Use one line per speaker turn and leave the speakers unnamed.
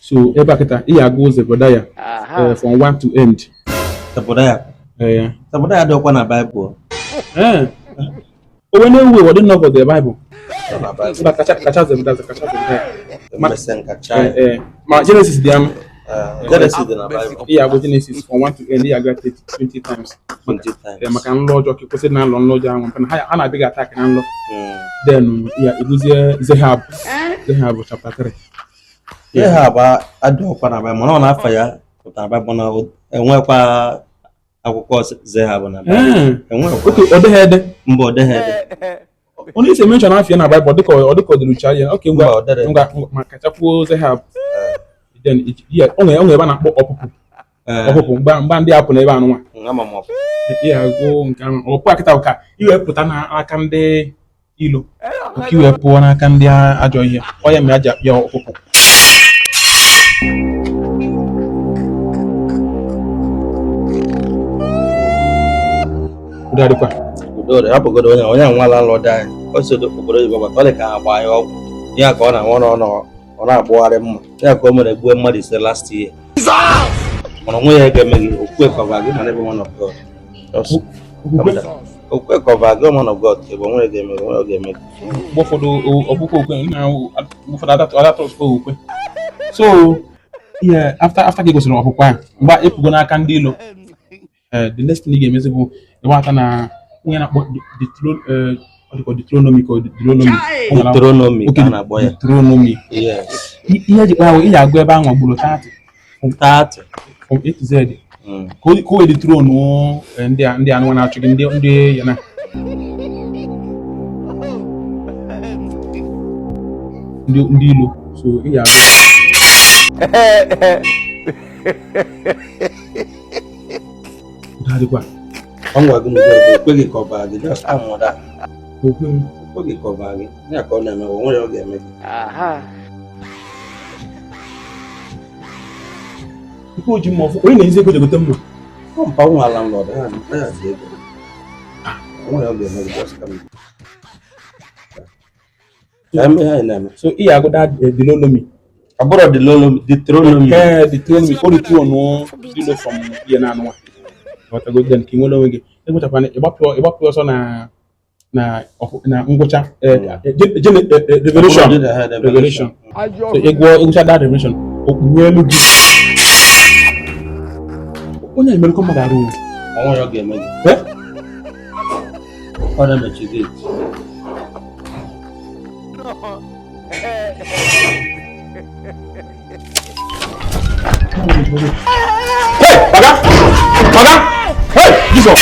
So ebaketa iya goes the bodaya from one to end.
The bodaya.
Yeah.
The bodaya don't want a Bible.
When we were not got the Bible.
But
Kacha them that's kacha them. My Genesis diam.
Genesis in the Bible.
Yeah, go Genesis from 1 to end. Yeah, got 20 times.
20 times.
Yeah, makan Lord okay. Because now Lord jam. Ana big attack and Lord. Then yeah, it was Zehab chapter 3.
Yeah, but I don't want to buy one on fire. But I buy one out and what I will cause Zehab on a bed. And what
the head?
Mbo the head.
Only say mention half year na Bible they call the Lucha. Okay, my kachapu Zehab. Then it yeah only eba na opopo mba ndị apụ na ebe anụnwa yeah go nkan opu akita ụka iwepụta na aka ndị ilo oke iwepụ n'aka ndị ajọ ihe onye me aja ya opopo udadikwa
udore apogodo onye nwa landlord anyị o so do obodo Igbo ba tole ka agba ya ọgwụ ya ka ọ na nwa ọ na-agbụgharị mma ya ka o mere gbuo mmadụ ise last year mana nwe ya ga-emeghi okwe cover gị mana ebe one of God okwe cover gị man of God ebe nwe ga-emeghi nwe ga-emeghi
ụfọdụ ọkpụkpọ okwe na ụfọdụ adatọ okwe so yeah after gị gosiri ọkpụkpọ a mgbe ịpụgo n'aka ndị ilo the next thing ị ga-emezi bụ ịgbata na onye na-akpọ Deuteronomy
ka na-akpọ ya
Deuteronomy ihe jikwa ahụ ị ga-agụ ebe ahụ gburu 30 from A to Z ka o Deuteronomy ndị anụ na-achụ gị ndị ya na ndị ilo so ị ga udadikwa
ọnwa gị okwe gị kọba gị just amụda okwe gị kọba gị ya ka ọ na-eme o nwere ọ ga-eme gị
nke oji mma ọfụ onye na-ezi ego jegote mma
ọ mpa nwa ala nlọdụ ya zi ego o nwere ọ ga-eme gị just come
so ị ga-agụda Deuteronomy
abụrụ Deuteronomy
o Deuteronomy dilo from ihe na anụnwa whatever then ka nwere onwe gị ịgụchakwa ịgbapụ ọsọ na ngwụcha revelation so ịgụcha that revelation okpukpe elu gị onye emerụkọ mmadụ arụ
ọnwa ya ọ ga-eme gị ọ na-emechi gị
Hey, Jesus!